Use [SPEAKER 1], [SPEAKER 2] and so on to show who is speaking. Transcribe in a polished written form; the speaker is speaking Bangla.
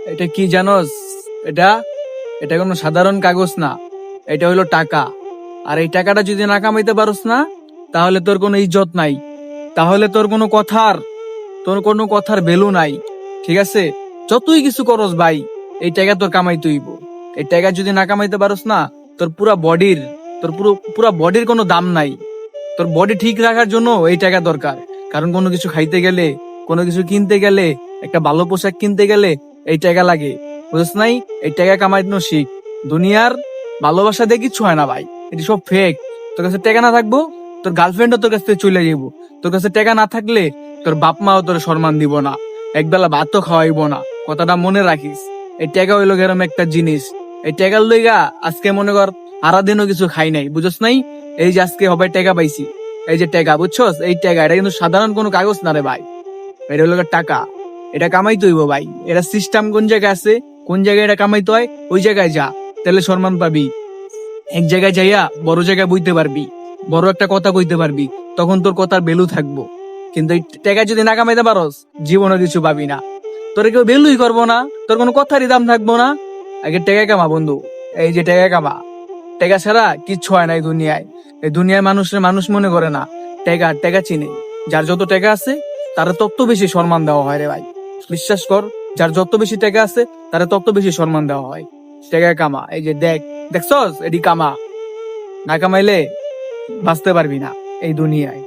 [SPEAKER 1] এটা কি জানোস? এটা এটা কোনো সাধারণ কাগজ না, এটা হলো টাকা। আর এই টাকাটা যদি না কামাইতে পারোস না, তাহলে তোর কোনো ইজ্জত নাই, তাহলে তোর কোনো কথার ভ্যালু নাই। ঠিক আছে? যতই কিছু করস ভাই, এই টাকা তোর কামাইতে হইব। এই টাকা যদি না কামাইতে পারোস না, তোর পুরা বডির কোনো দাম নাই। তোর বডি ঠিক রাখার জন্য এই টাকা দরকার। কারণ কোনো কিছু খাইতে গেলে, কোনো কিছু কিনতে গেলে, একটা ভালো পোশাক কিনতে গেলে এই টাকা লাগে। বুঝছ নাই? এই টাকা কামাইনো শিখ। দুনিয়ার ভালোবাসা দিয়ে কিচ্ছু হয় না ভাই, এটি সব ফেক। তোর কাছে টাকা না থাকবো, তোর গার্লফ্রেন্ডও তোর কাছ থেকে চলে যাবো। তোর কাছে টাকা না থাকলে তোর বাপ মাও তোর সম্মান দিব না, একবেলা ভাতও খাওয়াইব না। কথাটা মনে রাখিস। এই টাকা হইলো এরকম একটা জিনিস, এই টাকার লইগা আজকে মনে কর সারা দিনও কিছু খাই নাই। বুঝছ নাই? এই যে আজকে হবে টাকা পাইছি, এই যে টাকা, বুঝছস? এই টাকা এটা কিন্তু সাধারণ কোনো কাগজ না রে ভাই, এটা হলো টাকা। এটা কামাইতে হইব ভাই। এটা সিস্টেম কোন জায়গায় আছে, কোন জায়গায় এটা কামাইতে হয়, ওই জায়গায় যা, তাহলে সম্মান পাবি। এক জায়গায় যাইয়া বড় জায়গায় বইতে পারবি, বড় একটা কথা কইতে পারবি, তখন তোর কথার ভ্যালু থাকবো। কিন্তু এই টাকা যদি না কামাইতে পারস, জীবনে কিছু পাবি না। তোর কেউ ভ্যালুই করবো না, তোর কোনো কথারই দাম থাকবো না। আগে টাকা কামা বন্ধু, এই যে টাকা কামা। টাকা ছাড়া কিচ্ছু হয় না এই দুনিয়ায়। এই দুনিয়ায় মানুষের মানুষ মনে করে না, টাকা টাকা চিনে। যার যত টাকা আছে তারা তত বেশি সম্মান দেওয়া হয় রে ভাই। বিশ্বাস কর, যার যত বেশি টাকা আছে তারা তত বেশি সম্মান দেওয়া হয়। টাকা কামা, এই যে দেখছস, এটি কামা। না কামাইলে বাঁচতে পারবি না এই দুনিয়ায়।